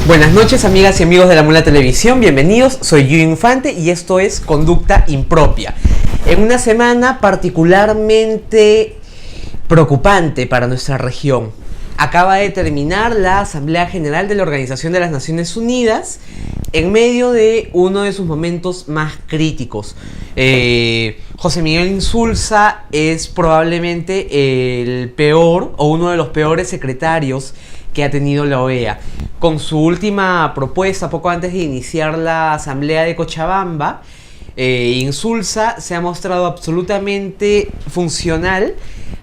Buenas noches, amigas y amigos de La Mula Televisión, bienvenidos, soy Yu Infante y esto es Conducta Impropia. En una semana particularmente preocupante para nuestra región. Acaba de terminar la Asamblea General de la Organización de las Naciones Unidas en medio de uno de sus momentos más críticos. José Miguel Insulza es probablemente el peor o uno de los peores secretarios que ha tenido la OEA. Con su última propuesta, poco antes de iniciar la Asamblea de Cochabamba, Insulza se ha mostrado absolutamente funcional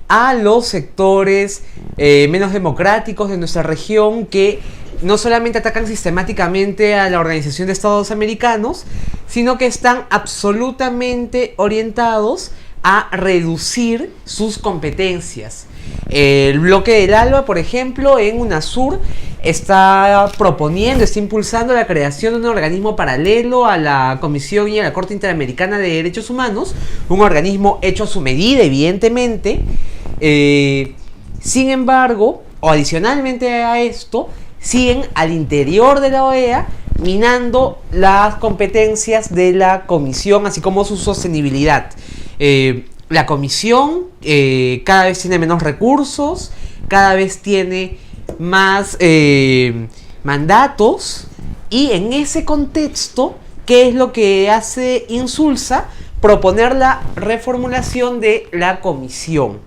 a los sectores menos democráticos de nuestra región, que no solamente atacan sistemáticamente a la Organización de Estados Americanos, sino que están absolutamente orientados a reducir sus competencias. El bloque del ALBA, por ejemplo, en UNASUR está impulsando la creación de un organismo paralelo a la Comisión y a la Corte Interamericana de Derechos Humanos, un organismo hecho a su medida, evidentemente. Sin embargo, o adicionalmente a esto, siguen al interior de la OEA minando las competencias de la Comisión, así como su sostenibilidad. La Comisión cada vez tiene menos recursos, cada vez tiene más mandatos, y en ese contexto, ¿qué es lo que hace Insulza? Proponer la reformulación de la Comisión.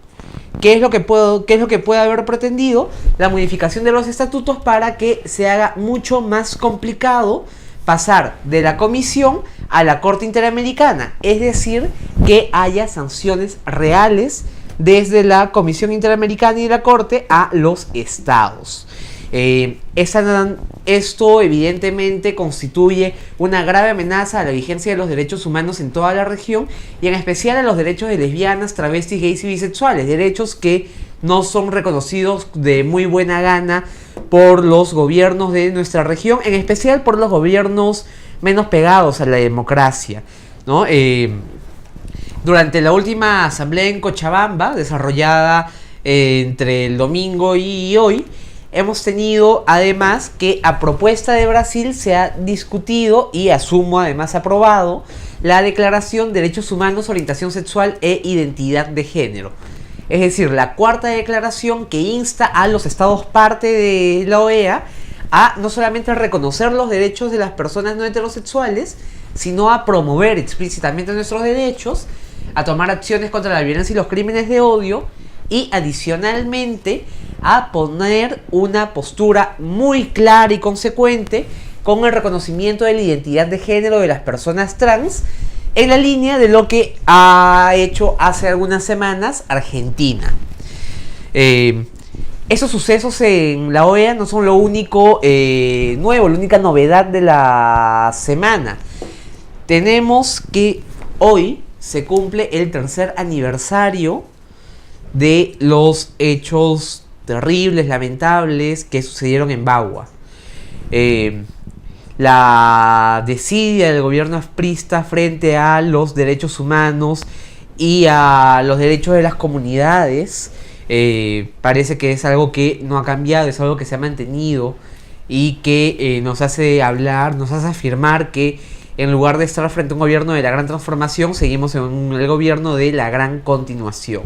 ¿Qué es lo que puede haber pretendido? La modificación de los estatutos para que se haga mucho más complicado pasar de la Comisión a la Corte Interamericana, es decir, que haya sanciones reales desde la Comisión Interamericana y la Corte a los estados. Esto evidentemente constituye una grave amenaza a la vigencia de los derechos humanos en toda la región, y en especial a los derechos de lesbianas, travestis, gays y bisexuales, derechos que no son reconocidos de muy buena gana por los gobiernos de nuestra región, en especial por los gobiernos menos pegados a la democracia, ¿no? Durante la última asamblea en Cochabamba, desarrollada entre el domingo y hoy, hemos tenido además que a propuesta de Brasil se ha discutido y asumo además aprobado la Declaración de Derechos Humanos, Orientación Sexual e Identidad de Género. Es decir, la cuarta declaración que insta a los estados parte de la OEA a no solamente reconocer los derechos de las personas no heterosexuales, sino a promover explícitamente nuestros derechos, a tomar acciones contra la violencia y los crímenes de odio, y adicionalmente a poner una postura muy clara y consecuente con el reconocimiento de la identidad de género de las personas trans, en la línea de lo que ha hecho hace algunas semanas Argentina. Esos sucesos en la OEA no son lo único nuevo, la única novedad de la semana. Tenemos que hoy se cumple el tercer aniversario de los hechos terribles, lamentables que sucedieron en Bagua. La desidia del gobierno asprista frente a los derechos humanos y a los derechos de las comunidades parece que es algo que no ha cambiado, es algo que se ha mantenido, y que nos hace hablar, nos hace afirmar que en lugar de estar frente a un gobierno de la gran transformación, seguimos en el gobierno de la gran continuación.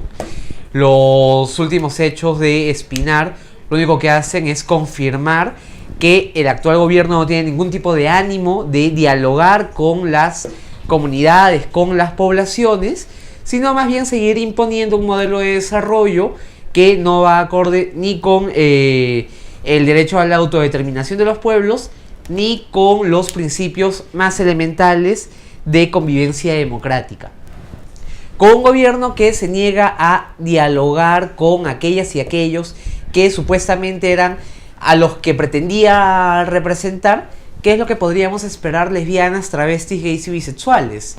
Los últimos hechos de Espinar lo único que hacen es confirmar que el actual gobierno no tiene ningún tipo de ánimo de dialogar con las comunidades, con las poblaciones, sino más bien seguir imponiendo un modelo de desarrollo que no va acorde ni con el derecho a la autodeterminación de los pueblos, ni con los principios más elementales de convivencia democrática. Con un gobierno que se niega a dialogar con aquellas y aquellos que supuestamente eran a los que pretendía representar, que es lo que podríamos esperar lesbianas, travestis, gays y bisexuales.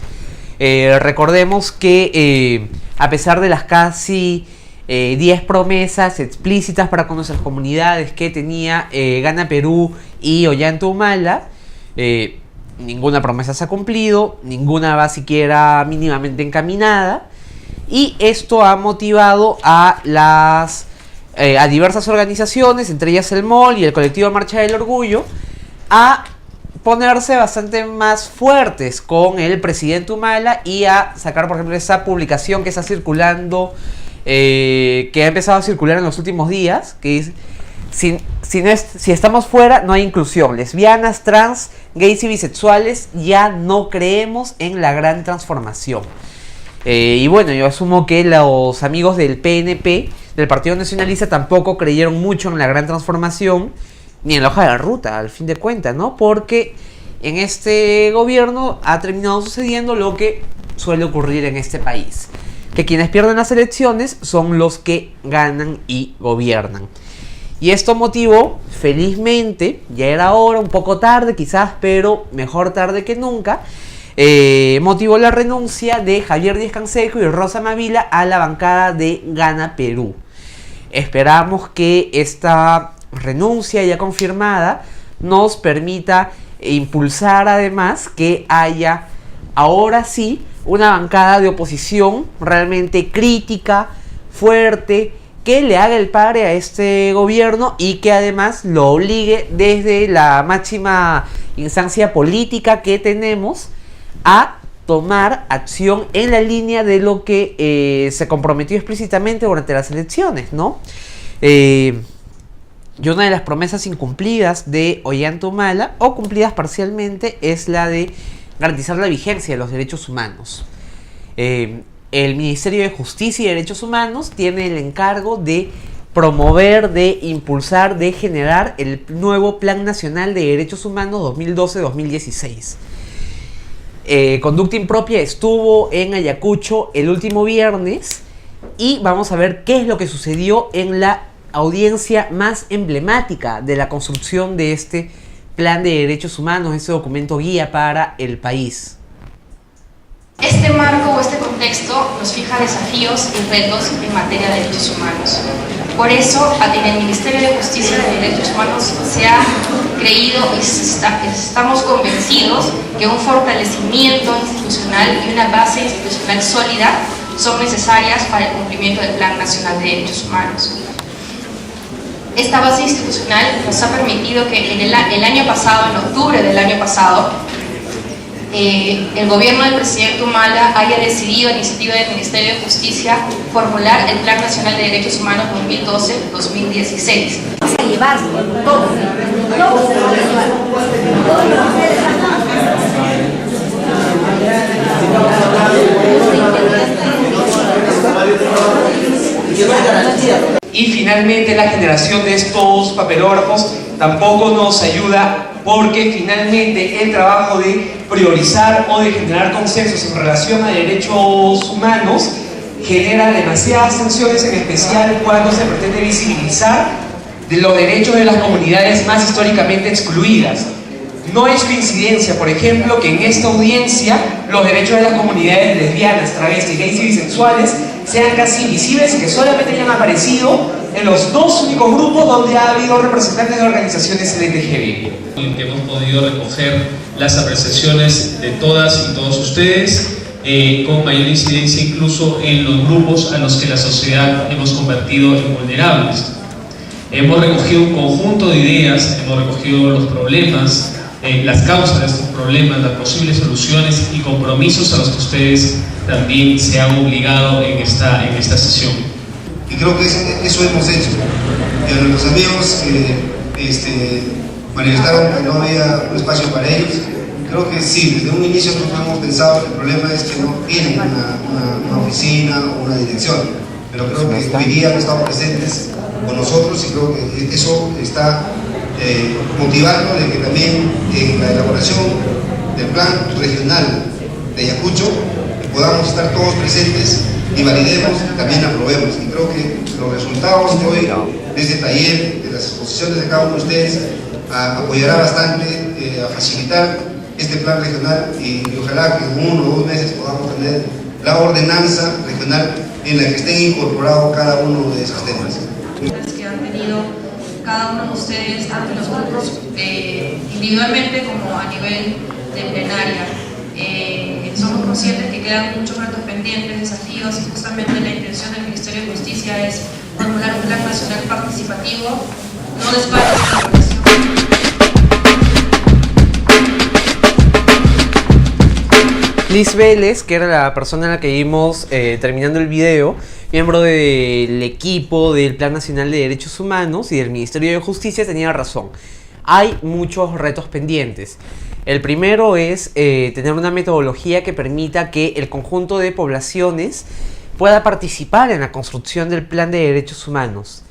Recordemos que a pesar de las casi 10 promesas explícitas para con nuestras comunidades que tenía Gana Perú y Ollanta Humala, ninguna promesa se ha cumplido, ninguna va siquiera mínimamente encaminada, y esto ha motivado a diversas organizaciones, entre ellas el MOL y el colectivo Marcha del Orgullo, a ponerse bastante más fuertes con el presidente Humala y a sacar, por ejemplo, esa publicación que está circulando, que ha empezado a circular en los últimos días, que es: si estamos fuera, no hay inclusión. Lesbianas, trans, gays y bisexuales, ya no creemos en la gran transformación. Y bueno, yo asumo que los amigos del PNP, del Partido Nacionalista, tampoco creyeron mucho en la gran transformación, ni en la hoja de ruta, al fin de cuentas, ¿no? Porque en este gobierno ha terminado sucediendo lo que suele ocurrir en este país: que quienes pierden las elecciones son los que ganan y gobiernan. Y esto motivó, felizmente, ya era hora, un poco tarde quizás, pero mejor tarde que nunca, motivó la renuncia de Javier Díaz-Canseco y Rosa Mavila a la bancada de Gana Perú. Esperamos que esta renuncia ya confirmada nos permita impulsar además que haya ahora sí una bancada de oposición realmente crítica, fuerte, que le haga el pare a este gobierno y que además lo obligue desde la máxima instancia política que tenemos a tomar acción en la línea de lo que se comprometió explícitamente durante las elecciones, ¿no? Y una de las promesas incumplidas de Ollanta Humala, o cumplidas parcialmente, es la de garantizar la vigencia de los derechos humanos. El Ministerio de Justicia y Derechos Humanos tiene el encargo de promover, de impulsar, de generar el nuevo Plan Nacional de Derechos Humanos 2012-2016. Conducta Impropia estuvo en Ayacucho el último viernes y vamos a ver qué es lo que sucedió en la audiencia más emblemática de la construcción de este Plan de Derechos Humanos, este documento guía para el país. Este marco o este contexto nos fija desafíos y retos en materia de derechos humanos. Por eso, en el Ministerio de Justicia y Derechos Humanos se ha creído y estamos convencidos que un fortalecimiento institucional y una base institucional sólida son necesarias para el cumplimiento del Plan Nacional de Derechos Humanos. Esta base institucional nos ha permitido que el año pasado, en octubre del año pasado, el gobierno del presidente Humala haya decidido, a iniciativa del Ministerio de Justicia, formular el Plan Nacional de Derechos Humanos 2012-2016. Vamos a llevar todo se va a llevar. Y finalmente la generación de estos papelógrafos tampoco nos ayuda, porque finalmente el trabajo de priorizar o de generar consensos en relación a derechos humanos genera demasiadas tensiones, en especial cuando se pretende visibilizar los derechos de las comunidades más históricamente excluidas. No es coincidencia, por ejemplo, que en esta audiencia los derechos de las comunidades lesbianas, travestis, gays y bisexuales sean casi invisibles y que solamente hayan aparecido en los dos únicos grupos donde ha habido representantes de organizaciones LGTB. En que hemos podido recoger las apreciaciones de todas y todos ustedes, con mayor incidencia incluso en los grupos a los que la sociedad hemos convertido en vulnerables. Hemos recogido un conjunto de ideas, hemos recogido los problemas, las causas de estos problemas, las posibles soluciones y compromisos a los que ustedes también se han obligado en esta sesión. Y creo que eso hemos hecho. Y a nuestros amigos que manifestaron que no había un espacio para ellos, creo que sí, desde un inicio nosotros hemos pensado que el problema es que no tienen una oficina o una dirección, pero creo que hoy día han estado presentes con nosotros y creo que eso está motivando de que también en la elaboración del plan regional de Ayacucho podamos estar todos presentes y validemos y también aprobemos. Y creo que los resultados de hoy, de este taller, de las exposiciones de cada uno de ustedes, apoyará bastante a facilitar este plan regional y ojalá que en 1 o 2 meses podamos tener la ordenanza regional en la que estén incorporados cada uno de esos temas. Que han tenido cada uno de ustedes, tanto los grupos individualmente como a nivel de plenaria. Somos conscientes que quedan muchos retos pendientes, desafíos, y justamente la intención del Ministerio de Justicia es formular un plan nacional participativo, no de espacio de colaboración. Liz Vélez, que era la persona a la que vimos terminando el video, miembro del equipo del Plan Nacional de Derechos Humanos y del Ministerio de Justicia, tenía razón. Hay muchos retos pendientes. El primero es tener una metodología que permita que el conjunto de poblaciones pueda participar en la construcción del Plan de Derechos Humanos.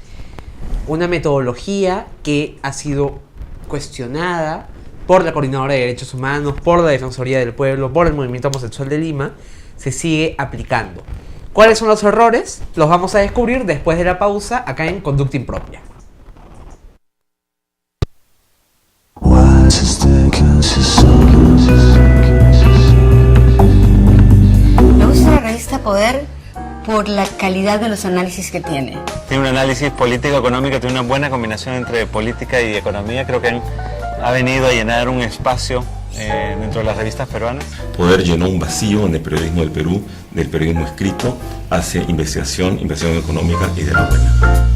Una metodología que ha sido cuestionada por la Coordinadora de Derechos Humanos, por la Defensoría del Pueblo, por el Movimiento Homosexual de Lima, se sigue aplicando. ¿Cuáles son los errores? Los vamos a descubrir después de la pausa acá en Conducta Impropia. Me gusta la revista Poder por la calidad de los análisis que tiene. Tiene un análisis político-económico, tiene una buena combinación entre política y economía. Creo que ha venido a llenar un espacio dentro de las revistas peruanas. Poder llenó un vacío en el periodismo del Perú, del periodismo escrito, hace investigación económica y de la buena.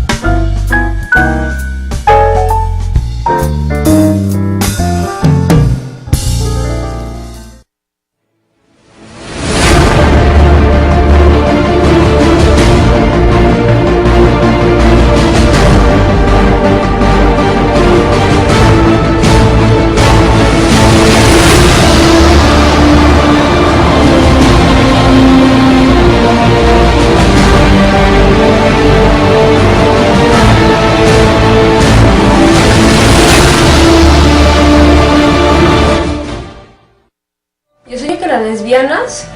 Yo sueño que las lesbianas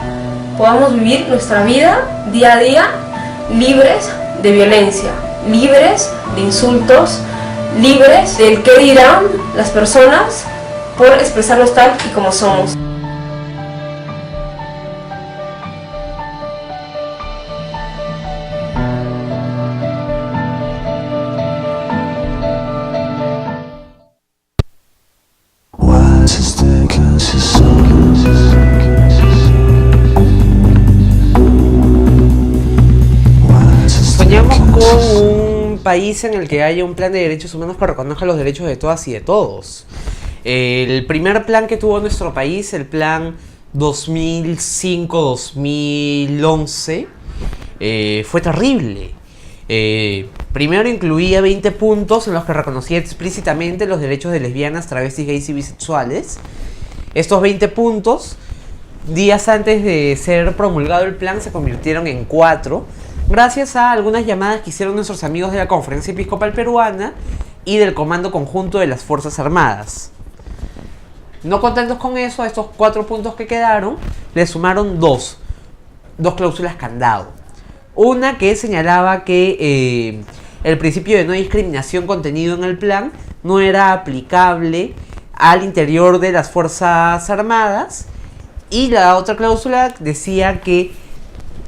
podamos vivir nuestra vida día a día libres de violencia, libres de insultos, libres del qué dirán las personas por expresarnos tal y como somos. Soñamos con un país en el que haya un plan de derechos humanos que reconozca los derechos de todas y de todos. El primer plan que tuvo nuestro país, el plan 2005-2011, fue terrible. Primero incluía 20 puntos en los que reconocía explícitamente los derechos de lesbianas, travestis, gays y bisexuales. Estos 20 puntos, días antes de ser promulgado el plan, se convirtieron en 4, gracias a algunas llamadas que hicieron nuestros amigos de la Conferencia Episcopal Peruana y del Comando Conjunto de las Fuerzas Armadas. No contentos con eso, a estos 4 puntos que quedaron, le sumaron dos cláusulas candado. Una que señalaba que el principio de no discriminación contenido en el plan no era aplicable al interior de las Fuerzas Armadas, y la otra cláusula decía que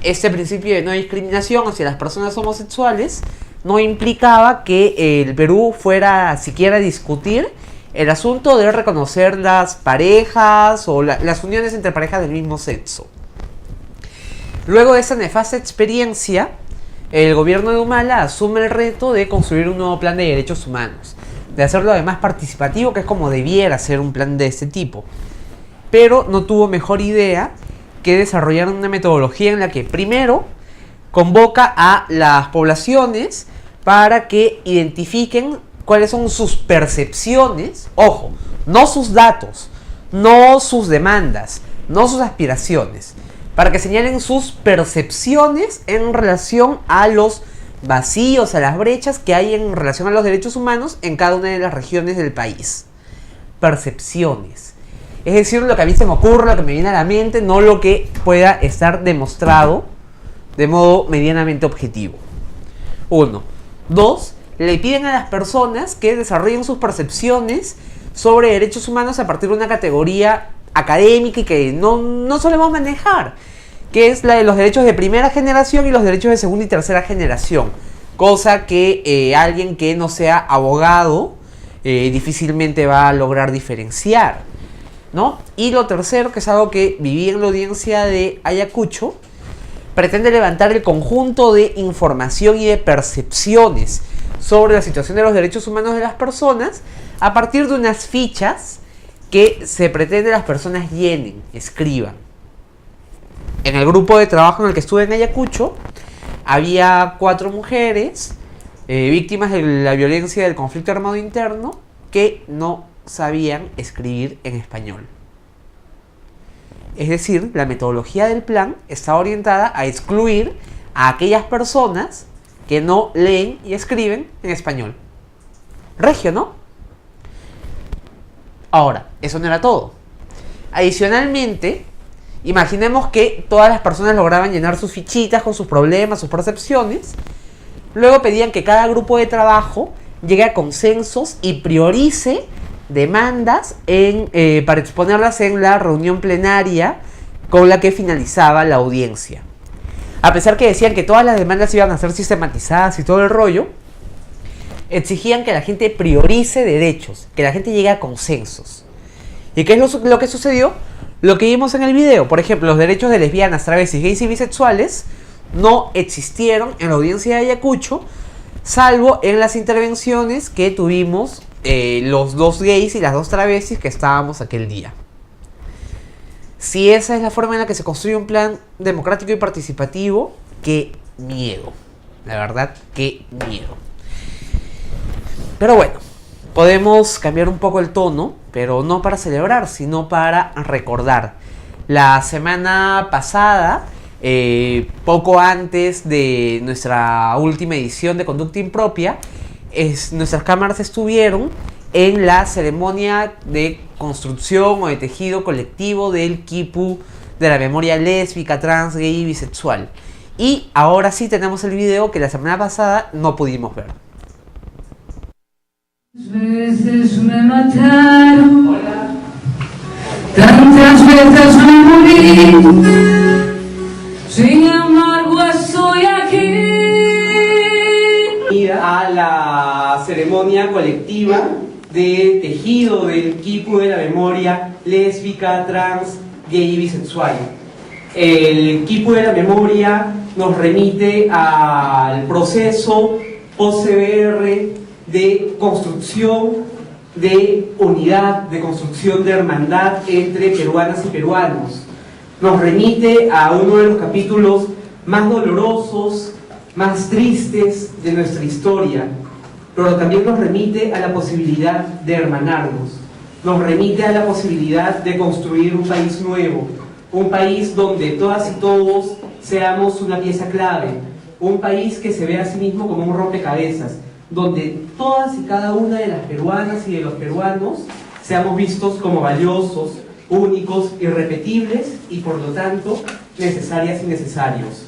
este principio de no discriminación hacia las personas homosexuales no implicaba que el Perú fuera siquiera a discutir el asunto de reconocer las parejas o las uniones entre parejas del mismo sexo. Luego de esa nefasta experiencia, el gobierno de Humala asume el reto de construir un nuevo plan de derechos humanos, de hacerlo además participativo, que es como debiera ser un plan de este tipo. Pero no tuvo mejor idea que desarrollar una metodología en la que primero convoca a las poblaciones para que identifiquen cuáles son sus percepciones, ojo, no sus datos, no sus demandas, no sus aspiraciones, para que señalen sus percepciones en relación a los vacíos, a las brechas que hay en relación a los derechos humanos en cada una de las regiones del país. Percepciones. Es decir, lo que a mí se me ocurre, lo que me viene a la mente, no lo que pueda estar demostrado de modo medianamente objetivo. 1. 2. Le piden a las personas que desarrollen sus percepciones sobre derechos humanos a partir de una categoría académica y que no solemos manejar, que es la de los derechos de primera generación y los derechos de segunda y tercera generación, cosa que alguien que no sea abogado difícilmente va a lograr diferenciar, ¿no? Y lo tercero, que es algo que viví en la audiencia de Ayacucho, pretende levantar el conjunto de información y de percepciones sobre la situación de los derechos humanos de las personas a partir de unas fichas que se pretende las personas llenen, escriban. en el grupo de trabajo en el que estuve en Ayacucho, había 4 mujeres víctimas de la violencia del conflicto armado interno que no sabían escribir en español. Es decir, la metodología del plan está orientada a excluir a aquellas personas que no leen y escriben en español. Regio, ¿no? Ahora, eso no era todo. Adicionalmente, imaginemos que todas las personas lograban llenar sus fichitas con sus problemas, sus percepciones. Luego pedían que cada grupo de trabajo llegue a consensos y priorice demandas para exponerlas en la reunión plenaria con la que finalizaba la audiencia. A pesar que decían que todas las demandas iban a ser sistematizadas y todo el rollo, exigían que la gente priorice derechos, que la gente llegue a consensos. ¿Y qué es lo que sucedió? Lo que vimos en el video. Por ejemplo, los derechos de lesbianas, travestis, gays y bisexuales no existieron en la audiencia de Ayacucho, salvo en las intervenciones que tuvimos los 2 gays y las 2 travestis que estábamos aquel día. Si esa es la forma en la que se construye un plan democrático y participativo, qué miedo. La verdad, qué miedo. Pero bueno, podemos cambiar un poco el tono, pero no para celebrar, sino para recordar. La semana pasada, poco antes de nuestra última edición de Conducta Impropia, nuestras cámaras estuvieron en la ceremonia de construcción o de tejido colectivo del quipu de la memoria lésbica, trans, gay y bisexual. Y ahora sí tenemos el video que la semana pasada no pudimos ver. Veces me mataron, tantas veces me morí, sin embargo estoy aquí. A la ceremonia colectiva de tejido del quipu de la memoria lésbica, trans, gay y bisexual. El quipu de la memoria nos remite al proceso post-CBR de construcción de unidad, de construcción de hermandad entre peruanas y peruanos. Nos remite a uno de los capítulos más dolorosos, más tristes de nuestra historia, pero también nos remite a la posibilidad de hermanarnos, nos remite a la posibilidad de construir un país nuevo, un país donde todas y todos seamos una pieza clave, un país que se vea a sí mismo como un rompecabezas, donde todas y cada una de las peruanas y de los peruanos seamos vistos como valiosos, únicos, irrepetibles y por lo tanto necesarias y necesarios.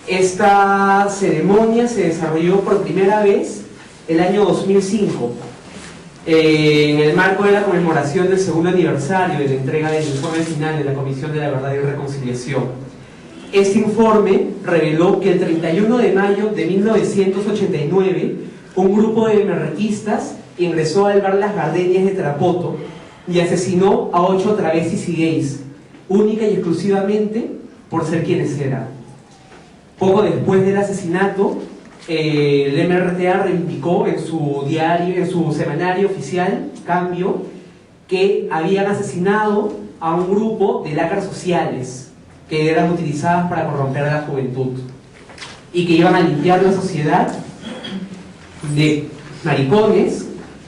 Esta ceremonia se desarrolló por primera vez el año 2005 en el marco de la conmemoración del segundo aniversario de la entrega del informe final de la Comisión de la Verdad y Reconciliación. Este informe reveló que el 31 de mayo de 1989 un grupo de merrequistas ingresó al bar Las Gardenias de Tarapoto y asesinó a 8 travestis y gays, única y exclusivamente por ser quienes eran. Poco después del asesinato, el MRTA reivindicó en su diario, en su semanario oficial, Cambio, que habían asesinado a un grupo de lacras sociales que eran utilizadas para corromper a la juventud y que iban a limpiar la sociedad de maricones,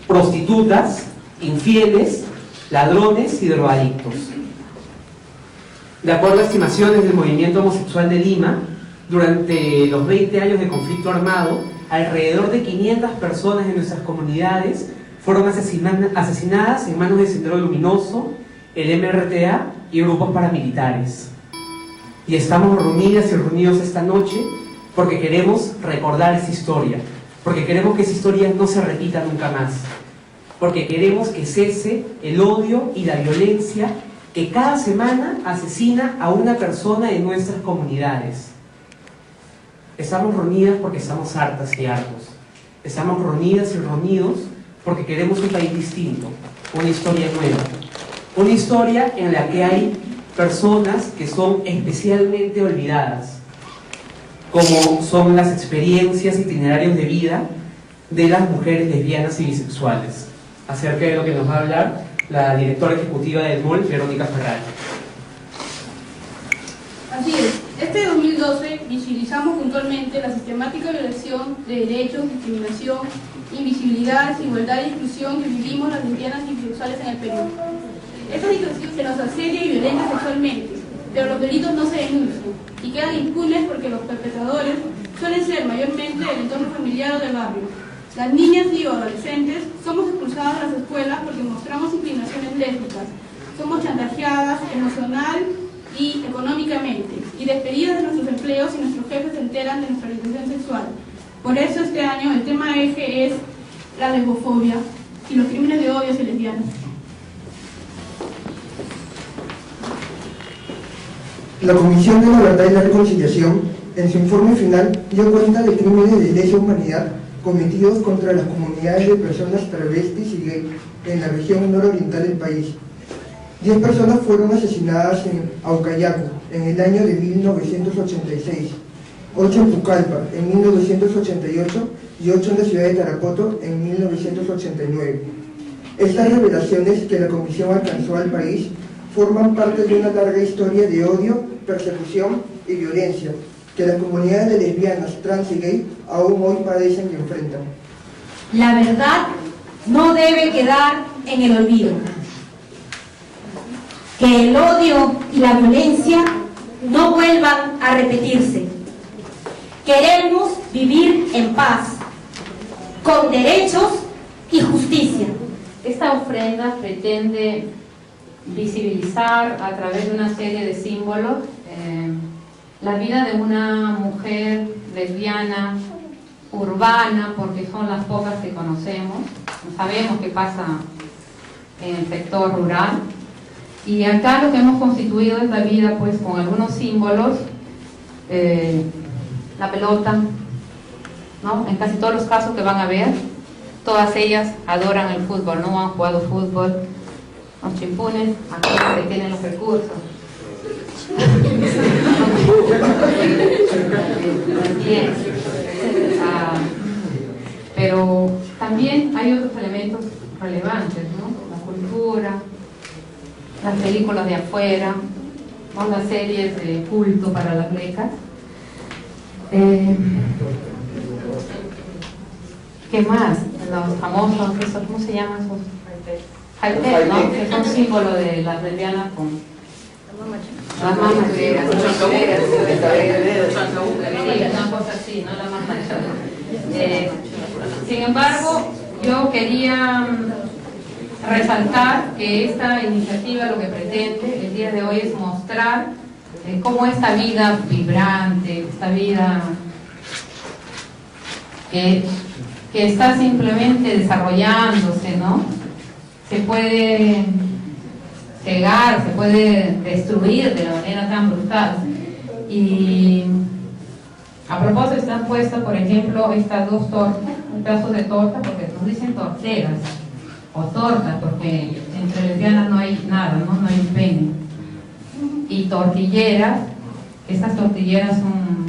prostitutas, infieles, ladrones y drogadictos. De acuerdo a estimaciones del movimiento homosexual de Lima, durante los 20 años de conflicto armado, alrededor de 500 personas de nuestras comunidades fueron asesinadas en manos de Sendero Luminoso, el MRTA y grupos paramilitares. Y estamos reunidas y reunidos esta noche porque queremos recordar esa historia, porque queremos que esa historia no se repita nunca más, porque queremos que cese el odio y la violencia que cada semana asesina a una persona de nuestras comunidades. Estamos reunidas porque estamos hartas y hartos. Estamos reunidas y reunidos porque queremos un país distinto, una historia nueva, una historia en la que hay personas que son especialmente olvidadas, como son las experiencias y itinerarios de vida de las mujeres lesbianas y bisexuales, acerca de lo que nos va a hablar la directora ejecutiva del MOL, Verónica Ferrari. Así es, este 2012 visibilizamos puntualmente la sistemática violación de derechos, discriminación, invisibilidad, desigualdad e inclusión que vivimos las lesbianas y bisexuales en el Perú. Esta situación se nos asedia y violenta sexualmente, pero los delitos no se denuncian y quedan impunes porque los perpetradores suelen ser mayormente del entorno familiar o del barrio. Las niñas y adolescentes somos expulsadas de las escuelas porque mostramos inclinaciones lésbicas, somos chantajeadas emocional y económicamente, y despedidas de nuestros empleos y nuestros jefes se enteran de nuestra orientación sexual. Por eso este año el tema eje es la lesbofobia y los crímenes de odio hacia lesbianas. La Comisión de la Verdad y la Reconciliación, en su informe final, dio cuenta de crímenes de lesa humanidad cometidos contra las comunidades de personas travestis y gay en la región nororiental del país. 10 personas fueron asesinadas en Aucayacu en el año de 1986, 8 en Pucallpa en 1988 y 8 en la ciudad de Tarapoto en 1989. Estas revelaciones que la Comisión alcanzó al país forman parte de una larga historia de odio, persecución y violencia que las comunidades de lesbianas, trans y gay aún hoy padecen y enfrentan. La verdad no debe quedar en el olvido. Que el odio y la violencia no vuelvan a repetirse. Queremos vivir en paz, con derechos y justicia. Esta ofrenda pretende visibilizar a través de una serie de símbolos la vida de una mujer lesbiana, urbana, porque son las pocas que conocemos. Sabemos qué pasa en el sector rural. Y acá lo que hemos constituido es la vida pues con algunos símbolos, la pelota, ¿no? En casi todos los casos que van a ver, todas ellas adoran el fútbol, no han jugado fútbol. Los chimpunes, aquellos que tienen los recursos. Pero también hay otros elementos relevantes, ¿no? La cultura, las películas de afuera, ¿no? Las series de culto para las becas. ¿Qué más? Los famosos, ¿cómo se llaman esos? High-tech, ¿no? Que son símbolo de las lesbianas con las mamas griegas, una cosa así, no la mama. Sin embargo, yo quería resaltar que esta iniciativa lo que pretende el día de hoy es mostrar cómo esta vida vibrante, esta vida que está simplemente desarrollándose, ¿no? Se puede cegar, se puede destruir de la manera tan brutal. Y a propósito están puestas, por ejemplo, estas dos tortas, un pedazo de torta, porque nos dicen torteras o tortas, porque entre lesbianas no hay nada, no hay un pene. Y tortilleras, estas tortilleras son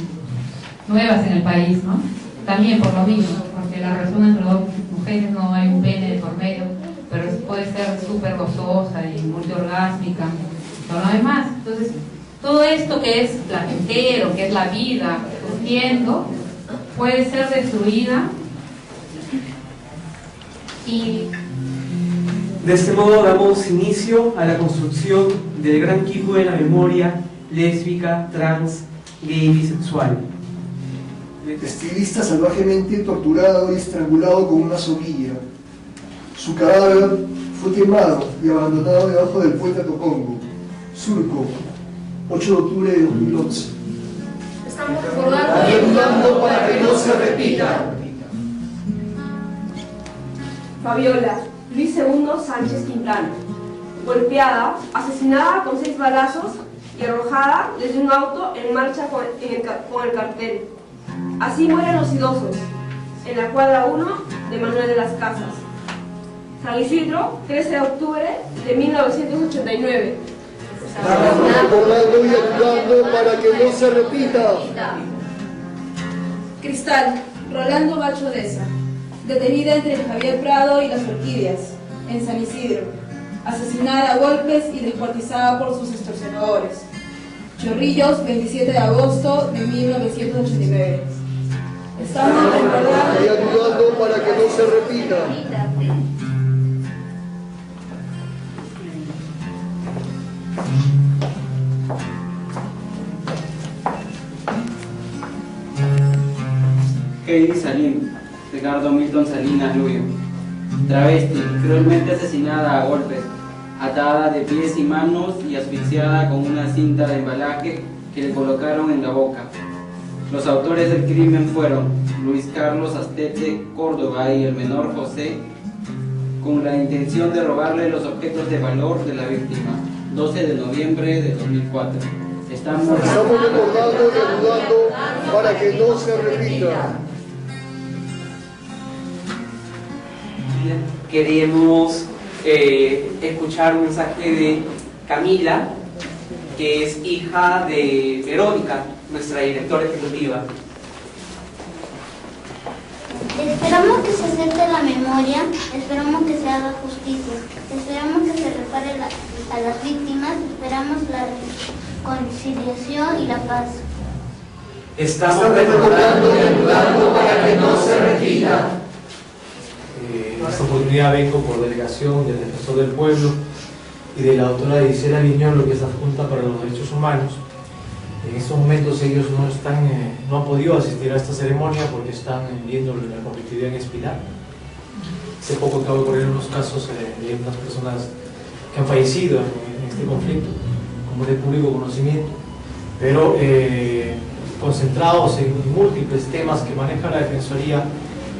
nuevas en el país, ¿no? También por lo mismo, porque la relación entre dos mujeres no hay un pene de por medio, pero puede ser súper gozosa y multiorgásmica, pero no hay más. Entonces, todo esto que es placentero, que es la vida surgiendo, puede ser destruida y... De este modo damos inicio a la construcción del gran quipu de la memoria lésbica, trans, gay y bisexual. Estilista salvajemente torturado y estrangulado con una soguilla. Su cadáver fue quemado y abandonado debajo del puente Tocongo, Surco, 8 de octubre de 2011. Estamos recordando para que no se repita. Fabiola Luis II Sánchez Quintana, golpeada, asesinada con 6 balazos y arrojada desde un auto en marcha con el cartel. Así mueren los idosos, en la cuadra 1 de Manuel de las Casas. San Isidro, 13 de octubre de 1989. Recordando y ayudando para que no se repita. Cristal, Rolando Bacho Deza, detenida entre el Javier Prado y las Orquídeas, en San Isidro, asesinada a golpes y descuartizada por sus extorsionadores. Chorrillos, 27 de agosto de 1989. Estamos recordando y ayudando para que no se repita. Heidi Salim, Ricardo Milton Salinas Luyo, travesti, cruelmente asesinada a golpes, atada de pies y manos y asfixiada con una cinta de embalaje que le colocaron en la boca. Los autores del crimen fueron Luis Carlos Astete Córdoba y el menor José, con la intención de robarle los objetos de valor de la víctima. 12 de noviembre de 2004. Estamos recordando y ayudando para que no se repita. Queremos escuchar un mensaje de Camila, que es hija de Verónica, nuestra directora ejecutiva. Esperamos que se acepte la memoria, esperamos que se haga justicia, esperamos que se repare a las víctimas, esperamos la reconciliación y la paz. Estamos recordando y ayudando para que no se repita. En esta oportunidad vengo por delegación del Defensor del Pueblo y de la doctora Gisela Viñolo, que es adjunta para los derechos humanos. En estos momentos ellos no han podido asistir a esta ceremonia porque están viendo la conflictividad en Espinar. Hace poco acabo de ocurrir unos casos de unas personas que han fallecido en este conflicto, como de público conocimiento, pero concentrados en múltiples temas que maneja la Defensoría.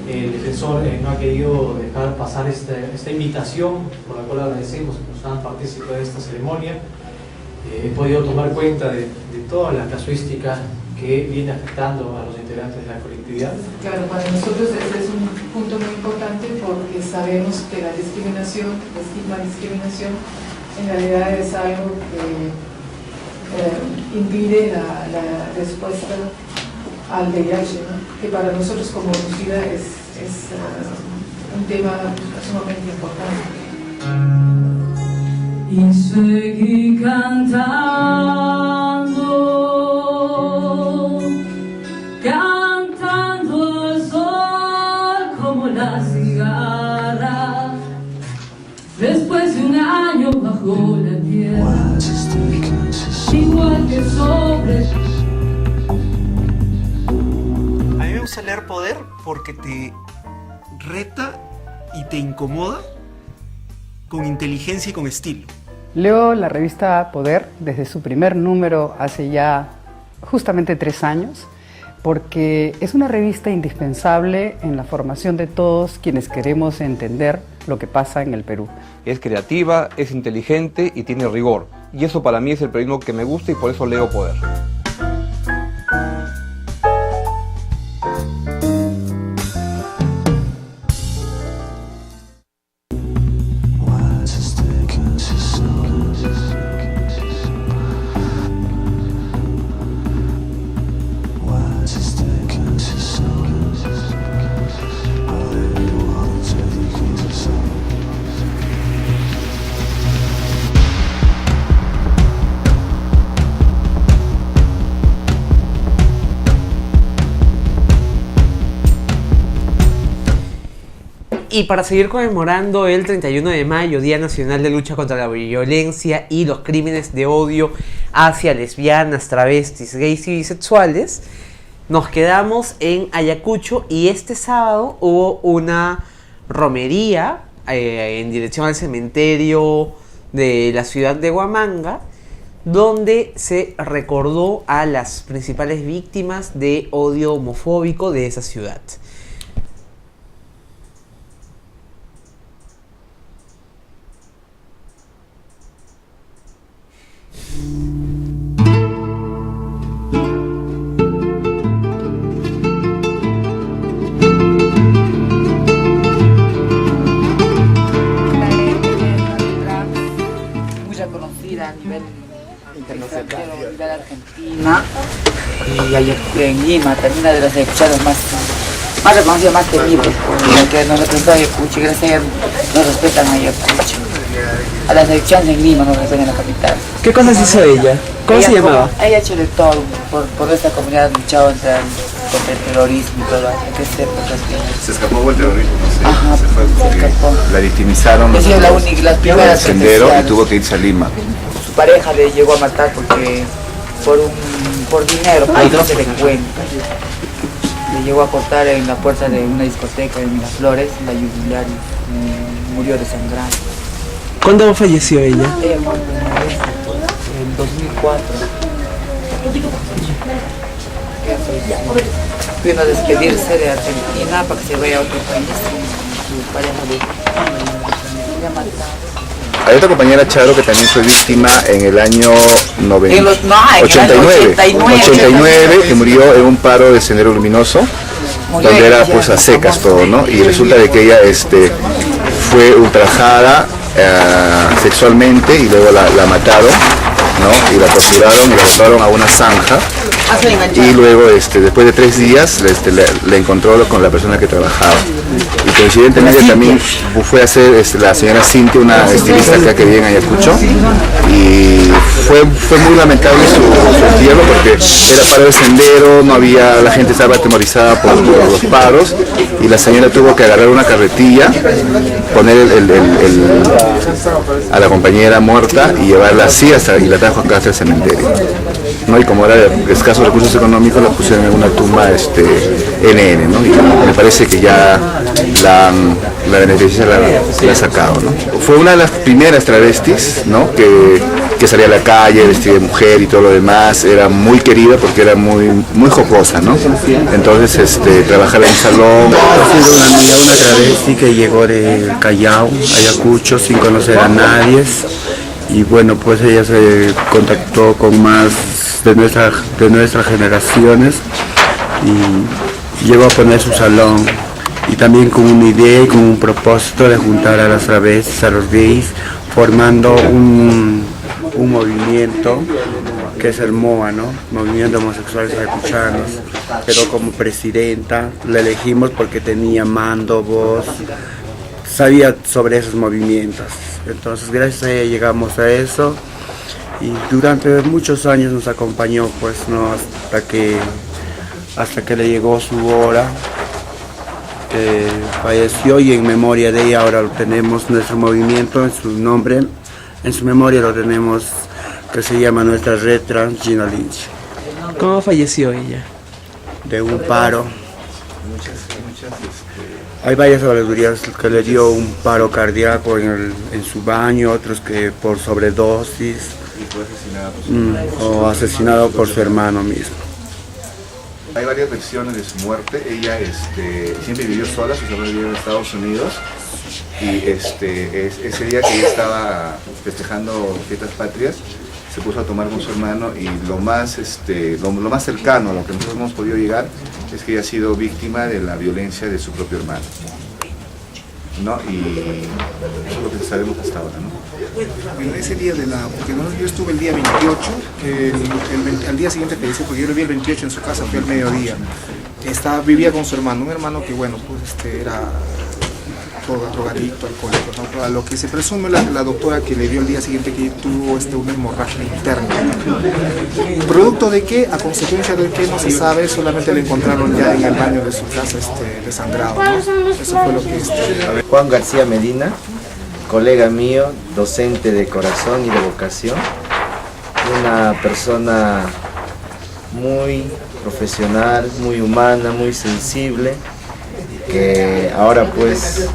El defensor no ha querido dejar pasar esta invitación, por la cual agradecemos que nos hagan partícipe de esta ceremonia. He podido tomar cuenta de toda la casuística que viene afectando a los integrantes de la colectividad. Claro, para nosotros este es un punto muy importante porque sabemos que la discriminación, la estigma de discriminación, en realidad es algo que impide la respuesta al VIH, ¿no? Que para nosotros como UCIDA es un tema sumamente importante. Y seguí cantando, cantando el sol como la cigarra, después de un año bajo la tierra, igual que sobre. A mí me gusta leer Poder porque te reta y te incomoda con inteligencia y con estilo. Leo la revista Poder desde su primer número hace ya justamente 3 años, porque es una revista indispensable en la formación de todos quienes queremos entender lo que pasa en el Perú. Es creativa, es inteligente y tiene rigor. Y eso para mí es el periodismo que me gusta y por eso leo Poder. Y para seguir conmemorando el 31 de mayo, Día Nacional de Lucha contra la Violencia y los Crímenes de Odio hacia lesbianas, travestis, gays y bisexuales, nos quedamos en Ayacucho y este sábado hubo una romería en dirección al cementerio de la ciudad de Huamanga, donde se recordó a las principales víctimas de odio homofóbico de esa ciudad. Argentina y en Lima, también una de las ejecuciones más reconocidas, más temibles, porque nos representa Ayacucho y gracias a ella nos respetan a Ayacucho. a las elecciones en Lima, no en la capital. ¿Qué cosas hizo ella? ¿Cómo se llamaba? Ella ha hecho de todo, por esta comunidad ha luchado contra el terrorismo y todo, hay que ser se escapó por el terrorismo, ¿no? Ajá, se fue porque la victimizaron es la única, las primeras sendero y tuvo que irse a Lima. Su pareja le llegó a matar porque por dinero, ahí no se le cuenta. Le llegó a cortar en la puerta de una discoteca en Miraflores, la yugular, y murió desangrado. ¿Cuándo falleció ella? Ella murió en 2004. Vino a despedirse de Argentina para que se vaya a otro país. Su pareja le matado. Hay otra compañera, Charo, que también fue víctima en el año 89, que murió en un paro de Sendero Luminoso, donde era pues a secas todo, ¿no? Y resulta de que ella fue ultrajada sexualmente y luego la mataron, ¿no? Y la torturaron y la botaron a una zanja. Y luego después de 3 días le encontró con la persona que trabajaba, y coincidentemente también fue a hacer la señora Cintia, una estilista acá que vive en Ayacucho, y fue muy lamentable su entierro porque era paro de sendero, no había, la gente estaba atemorizada por los paros, y la señora tuvo que agarrar una carretilla, poner a la compañera muerta y llevarla así y la trajo acá hasta el cementerio, ¿no? Y como era de escasos recursos económicos, la pusieron en una tumba NN, ¿no? Y me parece que ya la beneficia la ha sacado, ¿no? Fue una de las primeras travestis, ¿no? que salía a la calle, vestida de mujer y todo lo demás. Era muy querida porque era muy jocosa, ¿no? Entonces trabajaba en un salón. Ha sido una amiga, una travesti que llegó de Callao, Ayacucho, sin conocer a nadie. Y bueno, pues ella se contactó con más de nuestras generaciones y llegó a poner su salón, y también con una idea y con un propósito de juntar a las travestis, a los gays, formando un movimiento que es el MOA, ¿no? Movimiento Homosexuales Ayacuchanos, pero como presidenta la elegimos porque tenía mando, voz, sabía sobre esos movimientos. Entonces gracias a ella llegamos a eso, y durante muchos años nos acompañó, pues, ¿no? hasta que le llegó su hora, falleció, y en memoria de ella ahora lo tenemos, nuestro movimiento, en su nombre, en su memoria lo tenemos, que se llama nuestra red trans Gina Lynch. ¿Cómo falleció ella? De un paro. Hay varias habladurías, que le dio un paro cardíaco en su baño, otros que por sobredosis, o asesinado por su hermano mismo. Hay varias versiones de su muerte. Ella siempre vivió sola, su hermano vivió en Estados Unidos, y ese día que ella estaba festejando fiestas patrias, se puso a tomar con su hermano, y lo más cercano a lo que nosotros hemos podido llegar es que ella ha sido víctima de la violencia de su propio hermano, ¿no? Y eso es lo que sabemos hasta ahora, ¿no? Bueno, ese día porque yo estuve el día 28, al día siguiente falleció, porque yo lo vi el 28 en su casa, fue al mediodía. Vivía con su hermano, un hermano que, bueno, pues era drogadicto, alcohólico, ¿no? A lo que se presume la doctora que le vio el día siguiente que tuvo una hemorragia interna. ¿Producto de qué? A consecuencia de que no se sabe, solamente le encontraron ya en el baño de su casa desangrado, ¿no? Eso fue lo que Juan García Medina, colega mío, docente de corazón y de vocación, una persona muy profesional, muy humana, muy sensible, que ahora pues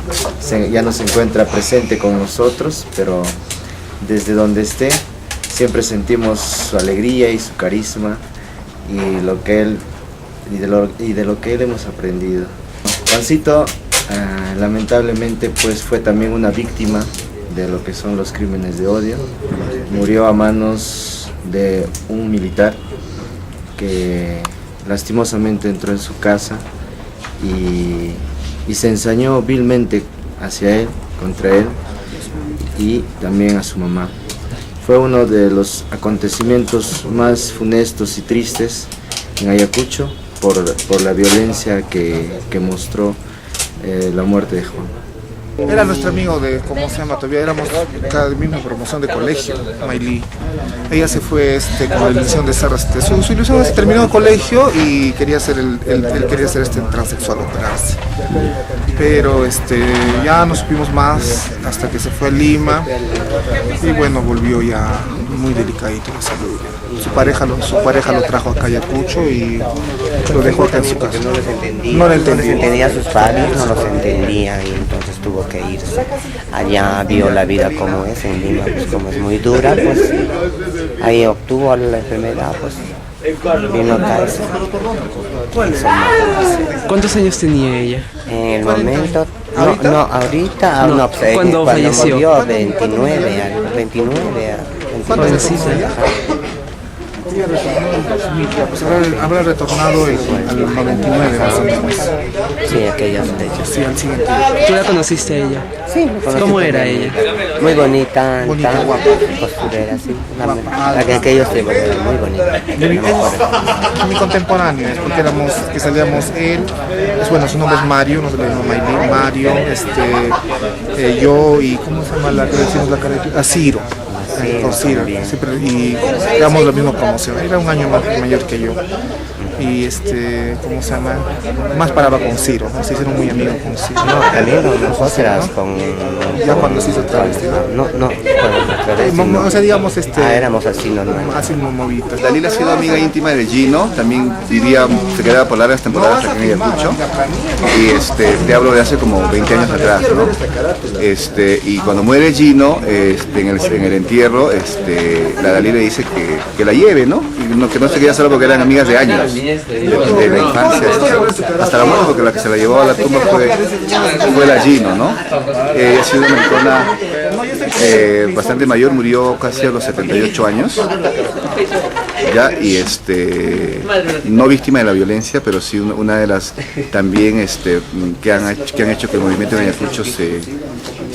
ya no se encuentra presente con nosotros, pero desde donde esté siempre sentimos su alegría y su carisma y de lo que él hemos aprendido. Juancito lamentablemente pues fue también una víctima de lo que son los crímenes de odio. Murió a manos de un militar que lastimosamente entró en su casa y se ensañó vilmente hacia él, contra él y también a su mamá. Fue uno de los acontecimientos más funestos y tristes en Ayacucho por la violencia que mostró la muerte de Juan. Era nuestro amigo de, ¿cómo se llama? Todavía éramos cada misma promoción de colegio, Mayli. Ella se fue con la ilusión de ser, su ilusión es terminó el colegio y quería ser él quería ser transexual, operarse. Pero ya no supimos más hasta que se fue a Lima y bueno, volvió ya muy delicadito de salud. Su pareja lo trajo acá a Ayacucho y lo dejó acá en su casa. No les entendía a sus padres, no los entendía y entonces tuvo que irse. Allá vio la vida como es en Lima, pues como es muy dura, pues ahí obtuvo la enfermedad, pues vino acá. ¿Cuántos años tenía ella? En el momento, ahorita, ¿cuándo falleció? Murió 29. Pues habrá retornado al 99 más o menos. Sí, aquellas fechas. Sí, al siguiente. ¿Tú la conociste a ella? Sí. ¿Cómo era ella? Muy bonita, tan guapa, costurera, sí. Aquellos tiempos muy bonita. Mi contemporáneo, porque salíamos él, su nombre es Mario, nos le llamamos Maylin, Mario, yo y ¿cómo se llama la que decimos la cara? Ciro. Con Ciro, siempre, y éramos la misma promoción, era un año mayor que yo y ¿cómo se llama? Más paraba con Ciro, se hicieron muy amigos con Ciro. No, también nosotras con... Ya cuando se hizo travesti, o sea, digamos éramos así normal. Así movidos. Dalila ha sido amiga íntima de Gino, también se quedaba por largas temporadas aquí en Ayacucho y te hablo de hace como 20 años atrás, ¿no? Y cuando muere Gino, en el entierro, la Dalila dice que la lleve, ¿no? Y que no se queda solo porque eran amigas de años, de la infancia hasta la muerte, porque la que se la llevó a la tumba fue la Gino, ¿no? Ella ha sido una persona bastante mayor, murió casi a los 78 años, ya, y no víctima de la violencia, pero sí una de las también que han hecho que el movimiento en Ayacucho se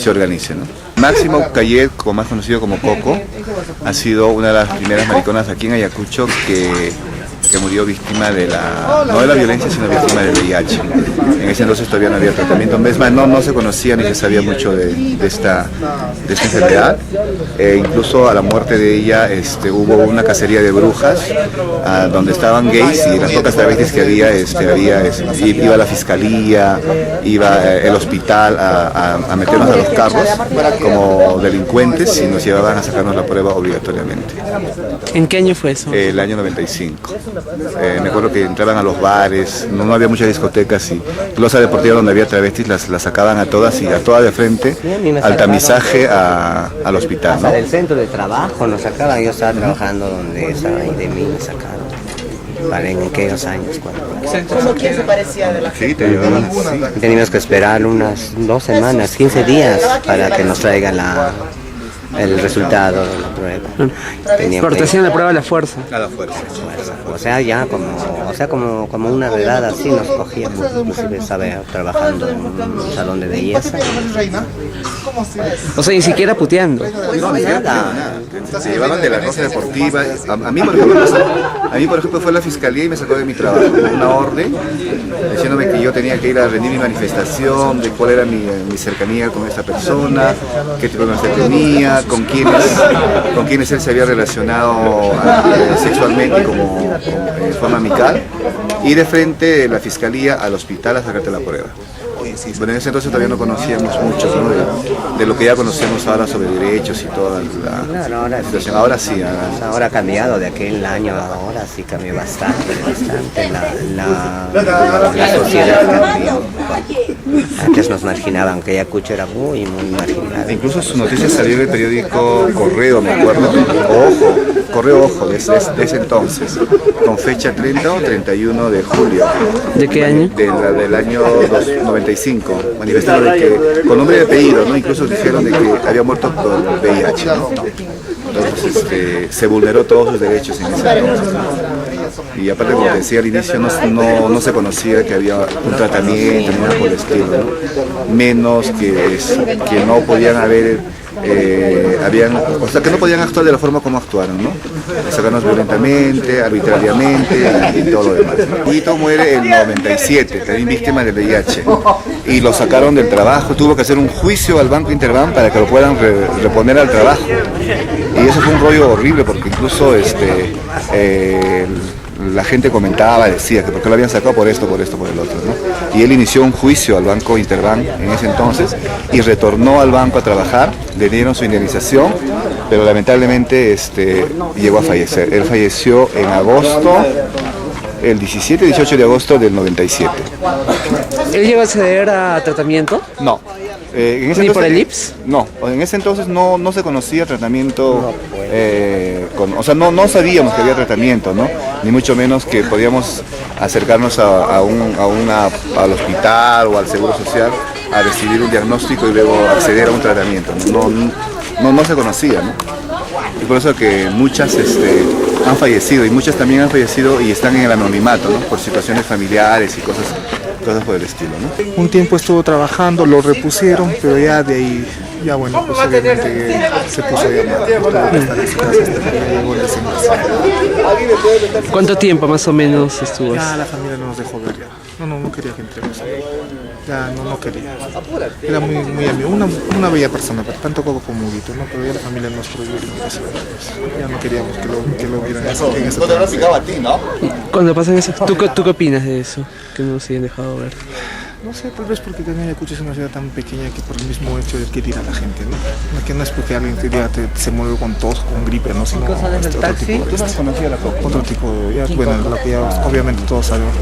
organice, ¿no? Máximo Cayet, más conocido como Coco, ha sido una de las primeras mariconas aquí en Ayacucho que murió víctima no de la violencia, sino víctima del VIH. En ese entonces todavía no había tratamiento. No se conocía ni se sabía mucho de esta enfermedad. Incluso a la muerte de ella hubo una cacería de brujas donde estaban gays, y las pocas travestis que había, iba a la fiscalía, iba el hospital a meternos a los carros como delincuentes y nos llevaban a sacarnos la prueba obligatoriamente. ¿En qué año fue eso? El año 95. Me acuerdo que entraban a los bares, no había muchas discotecas, y glosa deportiva donde había travestis las sacaban a todas de frente al tamizaje al hospital, ¿no? Hasta del centro de trabajo nos sacaban, yo estaba trabajando donde estaba y de mí me sacaron. En aquellos años ¿Cómo quién se parecía de la gente? Sí. Teníamos que esperar unas 2 semanas, 15 días para que nos traigan el resultado de la prueba. Porque te hacían la prueba a la fuerza. A la fuerza. O sea, ya como una redada así nos cogíamos, inclusive estaba trabajando en un salón de belleza. O sea, ni siquiera puteando. No, nada. Se llevaban de la cosa deportiva. A mí, por ejemplo, fue la fiscalía y me sacó de mi trabajo una orden diciéndome que yo tenía que ir a rendir mi manifestación, de cuál era mi cercanía con esta persona, qué tipo de enfermedad tenía, con quienes él se había relacionado sexualmente como de forma amical, y de frente la fiscalía al hospital a sacarte la prueba. Bueno, en ese entonces todavía no conocíamos mucho, ¿no? de lo que ya conocemos ahora sobre derechos y toda la situación. Ahora sí. Ahora ha cambiado de aquel año, ahora sí cambió bastante. La sociedad cambió. Antes nos marginaban, que Ayacucho era muy marginado. Incluso su noticia salió en el periódico Correo, me acuerdo. Correo Ojo, de ese entonces, con fecha 30 o 31 de julio. ¿De qué año? Del año 95, manifestaron con nombre y apellido, ¿no? Incluso dijeron de que había muerto por VIH, ¿no? Entonces se vulneró todos sus derechos en ese entonces. Y aparte, como te decía al inicio, no se conocía que había un tratamiento ni nada por el estilo, ¿no? Menos que no podían haber, o sea, que no podían actuar de la forma como actuaron, ¿no? Sacarnos violentamente, arbitrariamente y todo lo demás. Huguito muere en 97, también víctima del VIH, y lo sacaron del trabajo, tuvo que hacer un juicio al Banco Interbank para que lo puedan reponer al trabajo. Y eso fue un rollo horrible, porque incluso la gente comentaba, decía que porque lo habían sacado por esto, por el otro, ¿no? Y él inició un juicio al Banco Interbank en ese entonces y retornó al banco a trabajar, le dieron su indemnización, pero lamentablemente llegó a fallecer. Él falleció en agosto, el 17-18 de agosto del 97. ¿Él llegó a acceder a tratamiento? No. ¿Ni por el IPS? No, en ese entonces no se conocía tratamiento, o sea, no sabíamos que había tratamiento, ¿no? Ni mucho menos que podíamos acercarnos al hospital o al Seguro Social a recibir un diagnóstico y luego acceder a un tratamiento. No se conocía, ¿no? Y por eso que muchas han fallecido, y muchas también han fallecido y están en el anonimato, ¿no? Por situaciones familiares y cosas por el estilo, ¿no? Un tiempo estuvo trabajando, lo repusieron, pero ya de ahí, ya bueno, pues obviamente se puso ya mal. ¿Cuánto tiempo más o menos estuvo? Ya la familia no nos dejó ver ya. No quería que entremos. Ya no quería. Era muy amigo, una bella persona, tanto como Huguito, ¿no? Pero ya la familia nos prohibió ingresar. Ya no queríamos que lo vieran en ese ¿no? Cuando pasan esas, ¿tú qué opinas de eso? Que no se hayan dejado ver. No sé, tal vez porque también Ayacucho es una ciudad tan pequeña que por el mismo hecho de que dirá la gente, ¿no? Que no es porque alguien te diga se mueve con tos, con gripe, ¿no? Sino otro tipo de bueno, lo que ya obviamente todos sabemos.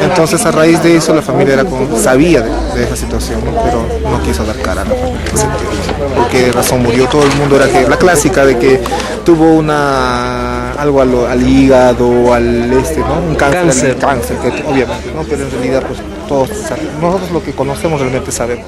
Entonces a raíz de eso la familia sabía de esa situación, ¿no? Pero no quiso dar cara a la familia en ese sentido. ¿Por qué razón murió? Todo el mundo era que la clásica de que tuvo algo al hígado, al ¿no? Un cáncer, que obviamente, ¿no? Pero en realidad pues nosotros lo que conocemos realmente sabemos.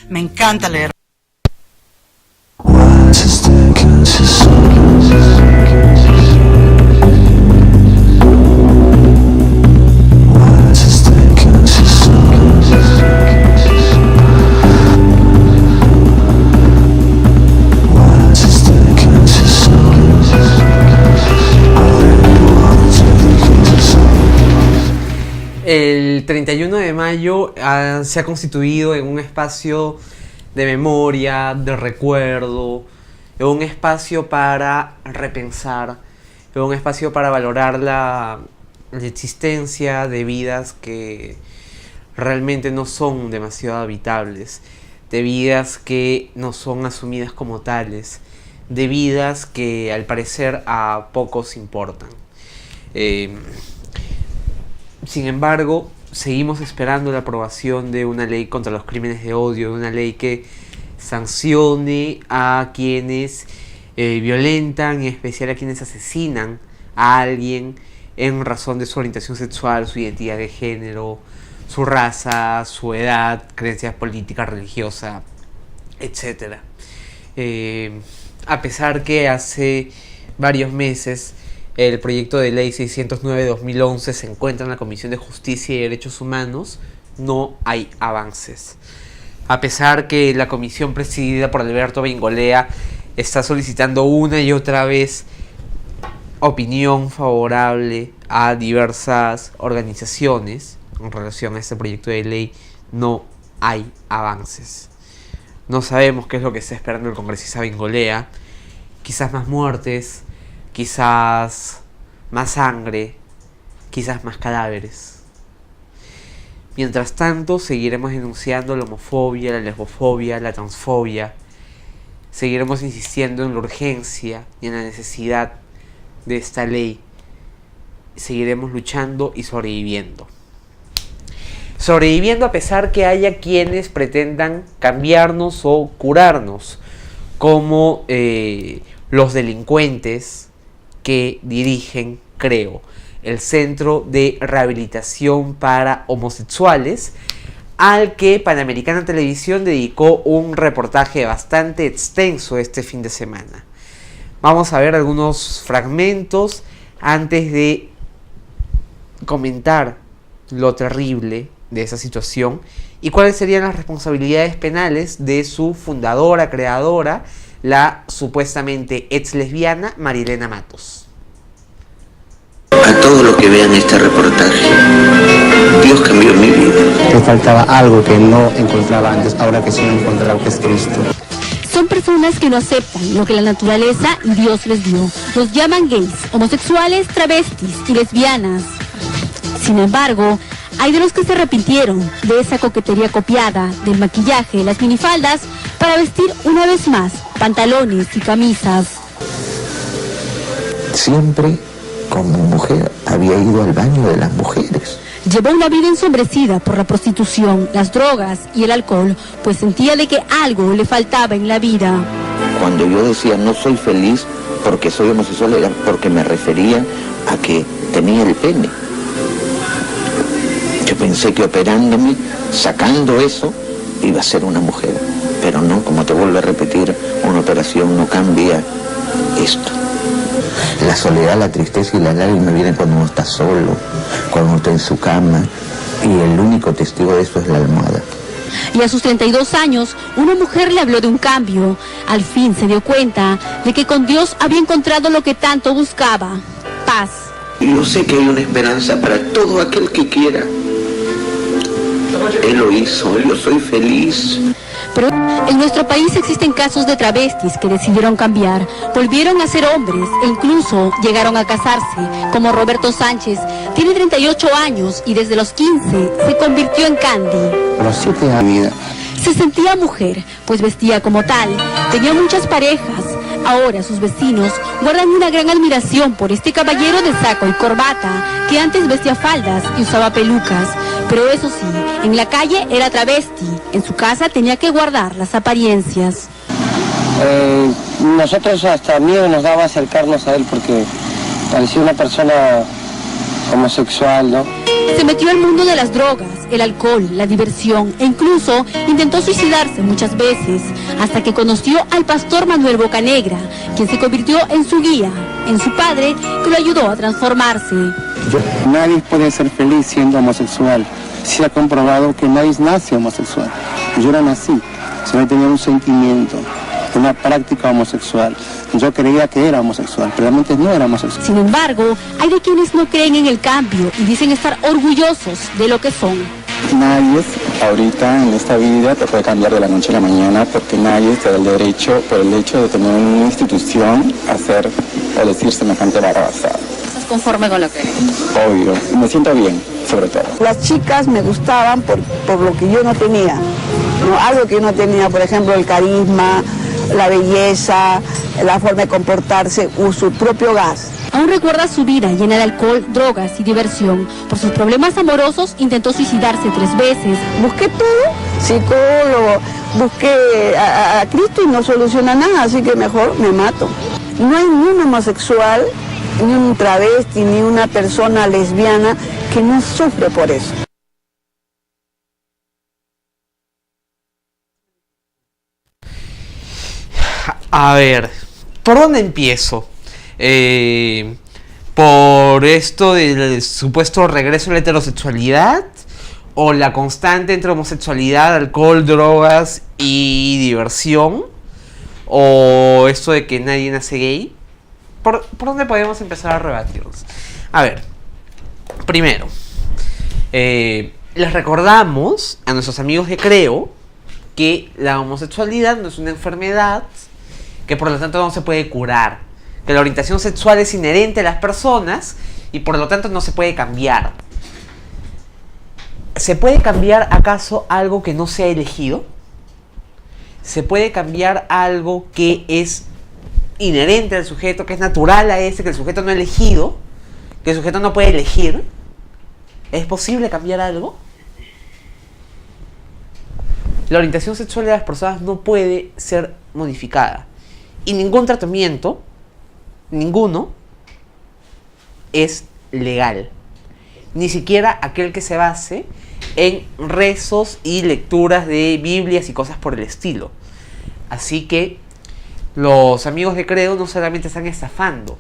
Me encanta leer. El 31 de mayo se ha constituido en un espacio de memoria, de recuerdo, en un espacio para repensar, en un espacio para valorar la existencia de vidas que realmente no son demasiado habitables, de vidas que no son asumidas como tales, de vidas que al parecer a pocos importan. Sin embargo, seguimos esperando la aprobación de una ley contra los crímenes de odio, de una ley que sancione a quienes violentan, en especial a quienes asesinan a alguien en razón de su orientación sexual, su identidad de género, su raza, su edad, creencias políticas, religiosa, etc. A pesar que hace varios meses el proyecto de ley 609-2011 se encuentra en la Comisión de Justicia y Derechos Humanos, no hay avances. A pesar que la comisión presidida por Alberto Bengolea está solicitando una y otra vez opinión favorable a diversas organizaciones en relación a este proyecto de ley, no hay avances. No sabemos qué es lo que está esperando el congresista Bengolea. Quizás más muertes, quizás más sangre, quizás más cadáveres. Mientras tanto, seguiremos denunciando la homofobia, la lesbofobia, la transfobia. Seguiremos insistiendo en la urgencia y en la necesidad de esta ley. Seguiremos luchando y sobreviviendo. Sobreviviendo a pesar que haya quienes pretendan cambiarnos o curarnos, como los delincuentes que dirigen, creo, el Centro de Rehabilitación para Homosexuales, al que Panamericana Televisión dedicó un reportaje bastante extenso este fin de semana. Vamos a ver algunos fragmentos antes de comentar lo terrible de esa situación y cuáles serían las responsabilidades penales de su fundadora, creadora, la supuestamente ex lesbiana Marilena Matos. A todos los que vean este reportaje, Dios cambió mi vida. Me faltaba algo que no encontraba antes, ahora que sí lo he encontrado, que es Cristo. Son personas que no aceptan lo que la naturaleza y Dios les dio. Los llaman gays, homosexuales, travestis y lesbianas. Sin embargo, hay de los que se arrepintieron de esa coquetería copiada, del maquillaje, las minifaldas, para vestir una vez más pantalones y camisas. Siempre, como mujer, había ido al baño de las mujeres. Llevó una vida ensombrecida por la prostitución, las drogas y el alcohol, pues sentía de que algo le faltaba en la vida. Cuando yo decía no soy feliz porque soy homosexual, era porque me refería a que tenía el pene. Yo pensé que operándome, sacando eso, iba a ser una mujer. Pero no, como te vuelvo a repetir, una operación no cambia esto. La soledad, la tristeza y la lágrima vienen cuando uno está solo, cuando uno está en su cama, y el único testigo de eso es la almohada. Y a sus 32 años, una mujer le habló de un cambio. Al fin se dio cuenta de que con Dios había encontrado lo que tanto buscaba: paz. Yo sé que hay una esperanza para todo aquel que quiera. Él lo hizo, yo soy feliz. Pero en nuestro país existen casos de travestis que decidieron cambiar, volvieron a ser hombres e incluso llegaron a casarse, como Roberto Sánchez. Tiene 38 años y desde los 15 se convirtió en Candy. Los 7 años de vida. Se sentía mujer, pues vestía como tal, tenía muchas parejas. Ahora sus vecinos guardan una gran admiración por este caballero de saco y corbata, que antes vestía faldas y usaba pelucas. Pero eso sí, en la calle era travesti, en su casa tenía que guardar las apariencias. Nosotros hasta miedo nos daba acercarnos a él porque parecía una persona homosexual, ¿no? Se metió al mundo de las drogas, el alcohol, la diversión e incluso intentó suicidarse muchas veces, hasta que conoció al pastor Manuel Bocanegra, quien se convirtió en su guía, en su padre, que lo ayudó a transformarse. Nadie puede ser feliz siendo homosexual. Se ha comprobado que nadie nace homosexual. Yo no nací, solo tenía un sentimiento, una práctica homosexual. Yo creía que era homosexual, pero realmente no era homosexual. Sin embargo, hay de quienes no creen en el cambio y dicen estar orgullosos de lo que son. Nadie ahorita en esta vida te puede cambiar de la noche a la mañana porque nadie te da el derecho, por el hecho de tener una institución, a hacer o decir semejante barbaridad. ¿Estás conforme con lo que eres? Obvio, me siento bien, sobre todo. Las chicas me gustaban por lo que yo no tenía, ¿no? Algo que yo no tenía, por ejemplo, el carisma, la belleza, la forma de comportarse, su propio gas. Aún recuerda su vida llena de alcohol, drogas y diversión. Por sus problemas amorosos intentó suicidarse 3 veces. Busqué todo, psicólogo, busqué a Cristo y no soluciona nada, así que mejor me mato. No hay ni un homosexual, ni un travesti, ni una persona lesbiana que no sufre por eso. A ver, ¿por dónde empiezo? ¿Por esto del supuesto regreso a la heterosexualidad? ¿O la constante entre homosexualidad, alcohol, drogas y diversión? ¿O esto de que nadie nace gay? ¿Por dónde podemos empezar a rebatirnos? A ver, primero, les recordamos a nuestros amigos de Creo que la homosexualidad no es una enfermedad, que por lo tanto no se puede curar, que la orientación sexual es inherente a las personas y por lo tanto no se puede cambiar. ¿Se puede cambiar acaso algo que no se ha elegido? ¿Se puede cambiar algo que es inherente al sujeto, que es natural a ese, que el sujeto no ha elegido, que el sujeto no puede elegir? ¿Es posible cambiar algo? La orientación sexual de las personas no puede ser modificada. Y ningún tratamiento, ninguno, es legal. Ni siquiera aquel que se base en rezos y lecturas de Biblias y cosas por el estilo. Así que los amigos de Credo no solamente están estafando,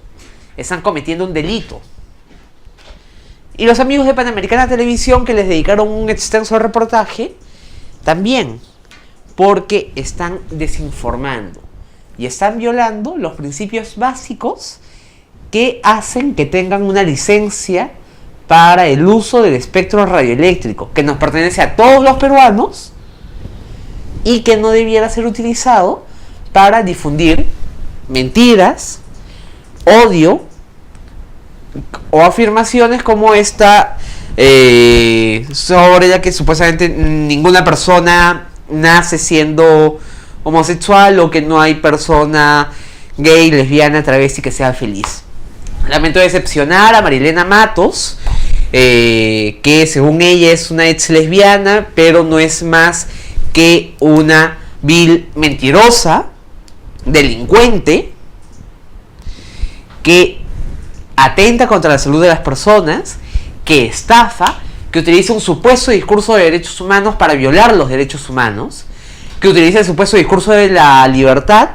están cometiendo un delito. Y los amigos de Panamericana Televisión, que les dedicaron un extenso reportaje, también, porque están desinformando y están violando los principios básicos que hacen que tengan una licencia para el uso del espectro radioeléctrico, que nos pertenece a todos los peruanos y que no debiera ser utilizado para difundir mentiras, odio o afirmaciones como esta sobre la que supuestamente ninguna persona nace siendo homosexual o que no hay persona gay, lesbiana, travesti que sea feliz. Lamento decepcionar a Marilena Matos, que según ella es una ex lesbiana, pero no es más que una vil mentirosa, delincuente, que atenta contra la salud de las personas, que estafa, que utiliza un supuesto discurso de derechos humanos para violar los derechos humanos, que utiliza el supuesto discurso de la libertad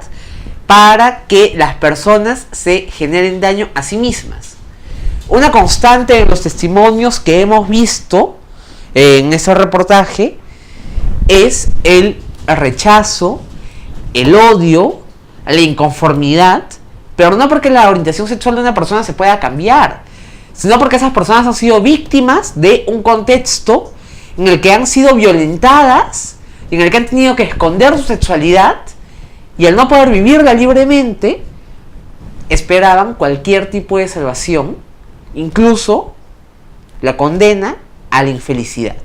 para que las personas se generen daño a sí mismas. Una constante en los testimonios que hemos visto en ese reportaje es el rechazo, el odio, la inconformidad, pero no porque la orientación sexual de una persona se pueda cambiar, sino porque esas personas han sido víctimas de un contexto en el que han sido violentadas, en el que han tenido que esconder su sexualidad, y al no poder vivirla libremente, esperaban cualquier tipo de salvación, incluso la condena a la infelicidad.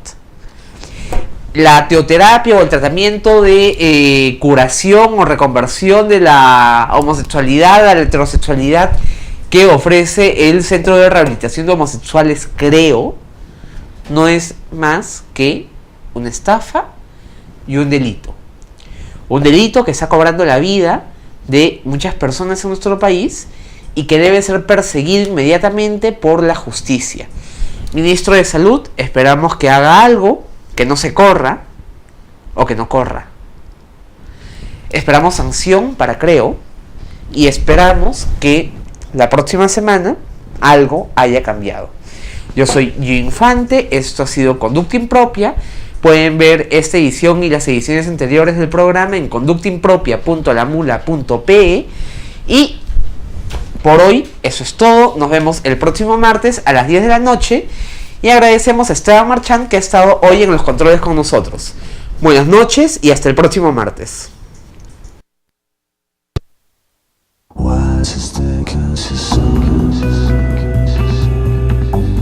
La teoterapia o el tratamiento de curación o reconversión de la homosexualidad a la heterosexualidad que ofrece el Centro de Rehabilitación de Homosexuales, creo, no es más que una estafa y un delito. Un delito que está cobrando la vida de muchas personas en nuestro país y que debe ser perseguido inmediatamente por la justicia. Ministro de Salud, esperamos que haga algo, que no se corra o que no corra. Esperamos sanción para Creo y esperamos que la próxima semana algo haya cambiado. Yo soy Gio Infante, esto ha sido Conducta Impropia. Pueden ver esta edición y las ediciones anteriores del programa en conductaimpropia.lamula.pe. Y por hoy eso es todo. Nos vemos el próximo martes a las 10 de la noche. Y agradecemos a Esteban Marchand, que ha estado hoy en los controles con nosotros. Buenas noches y hasta el próximo martes.